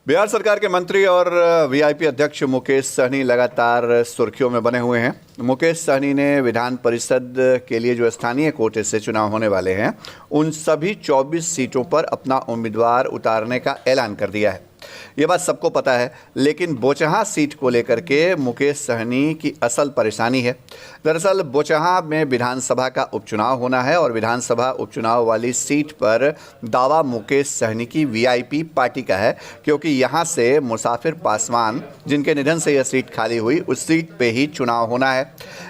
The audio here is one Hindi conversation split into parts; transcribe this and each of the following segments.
बिहार सरकार के मंत्री और वीआईपी अध्यक्ष मुकेश सहनी लगातार सुर्खियों में बने हुए हैं। मुकेश सहनी ने विधान परिषद के लिए जो स्थानीय कोटे से चुनाव होने वाले हैं उन सभी 24 सीटों पर अपना उम्मीदवार उतारने का ऐलान कर दिया है। ये बात सबको पता है, लेकिन बोचहां सीट को लेकर के मुकेश सहनी की असल परेशानी है। दरअसल बोचहां में विधानसभा का उपचुनाव होना है और विधानसभा उपचुनाव वाली सीट पर दावा मुकेश सहनी की वीआईपी पार्टी का है, क्योंकि यहां से मुसाफिर पासवान, जिनके निधन से यह सीट खाली हुई, उस सीट पे ही चुनाव होना है।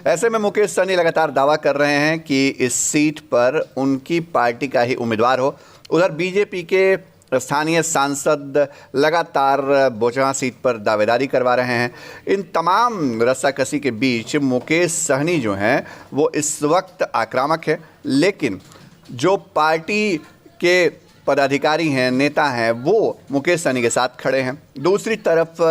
ऐसे में मुकेश सहनी लगातार दावा कर रहे हैं कि इस सीट पर उनकी पार्टी का ही उम्मीदवार हो। उधर बीजेपी के स्थानीय सांसद लगातार बोचहां सीट पर दावेदारी करवा रहे हैं। इन तमाम रस्साकसी के बीच मुकेश सहनी जो हैं वो इस वक्त आक्रामक है, लेकिन जो पार्टी के पदाधिकारी हैं, नेता हैं, वो मुकेश सहनी के साथ खड़े हैं। दूसरी तरफ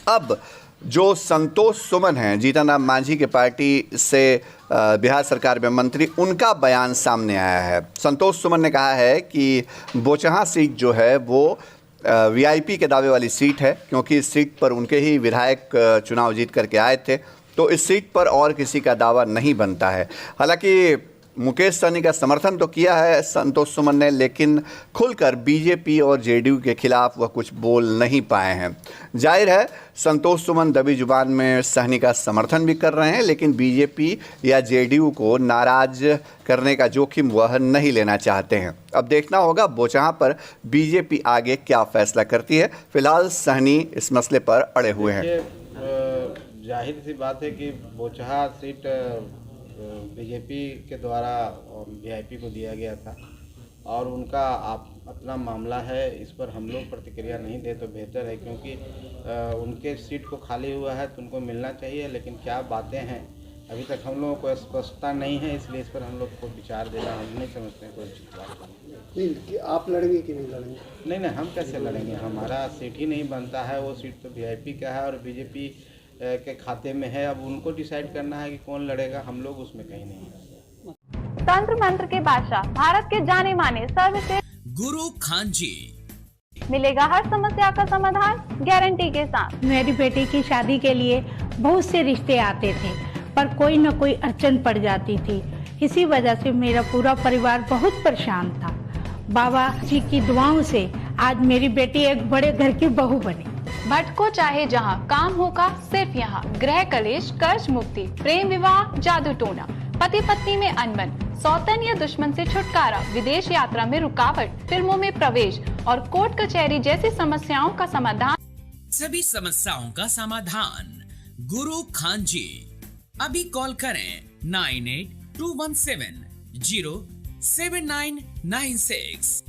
अब जो संतोष सुमन हैं, जीतन राम मांझी के पार्टी से बिहार सरकार में मंत्री, उनका बयान सामने आया है। संतोष सुमन ने कहा है कि बोचहां सीट जो है वो वीआईपी के दावे वाली सीट है, क्योंकि इस सीट पर उनके ही विधायक चुनाव जीत करके आए थे, तो इस सीट पर और किसी का दावा नहीं बनता है। हालांकि मुकेश सहनी का समर्थन तो किया है संतोष सुमन ने, लेकिन खुलकर बीजेपी और जेडीयू के खिलाफ वह कुछ बोल नहीं पाए हैं। जाहिर है संतोष सुमन दबी जुबान में सहनी का समर्थन भी कर रहे हैं, लेकिन बीजेपी या जेडीयू को नाराज करने का जोखिम वह नहीं लेना चाहते हैं। अब देखना होगा बोचहां पर बीजेपी आगे क्या फैसला करती है। फिलहाल सहनी इस मसले पर अड़े हुए हैं। जाहिर सी बात है कि बोचहां सीट बीजेपी के द्वारा वीआईपी को दिया गया था और उनका अपना मामला है। इस पर हम लोग प्रतिक्रिया नहीं दे तो बेहतर है, क्योंकि उनके सीट को खाली हुआ है तो उनको मिलना चाहिए। लेकिन क्या बातें हैं अभी तक हम लोगों को स्पष्टता नहीं है, इसलिए इस पर हम लोग को विचार देना हम नहीं समझते हैं कोई उचित बात नहीं। कि आप लड़ेंगे कि नहीं लड़ेंगे? नहीं, हम कैसे लड़ेंगे? हमारा सीट ही नहीं बनता है। वो सीट तो वीआईपी का है और बीजेपी के खाते में है। अब उनको डिसाइड करना है कि कौन लड़ेगा, हम लोग उसमें कहीं नहीं है। तंत्र मंत्र के बादशाह, भारत के जाने माने सर्वश्रेष्ठ गुरु खान जी, मिलेगा हर समस्या का समाधान गारंटी के साथ। मेरी बेटी की शादी के लिए बहुत से रिश्ते आते थे, पर कोई न कोई अड़चन पड़ जाती थी। इसी वजह से मेरा पूरा परिवार बहुत परेशान था। बाबा जी की दुआओं से आज मेरी बेटी एक बड़े घर की बहू बनी। भटको चाहे जहां, काम होगा सिर्फ यहाँ। गृह कलेश, कर्ज मुक्ति, प्रेम विवाह, जादू टोना, पति पत्नी में अनबन, सौतन या दुश्मन से छुटकारा, विदेश यात्रा में रुकावट, फिल्मों में प्रवेश और कोर्ट कचहरी जैसी समस्याओं का समाधान। सभी समस्याओं का समाधान गुरु खान जी। अभी कॉल करें 9821707996।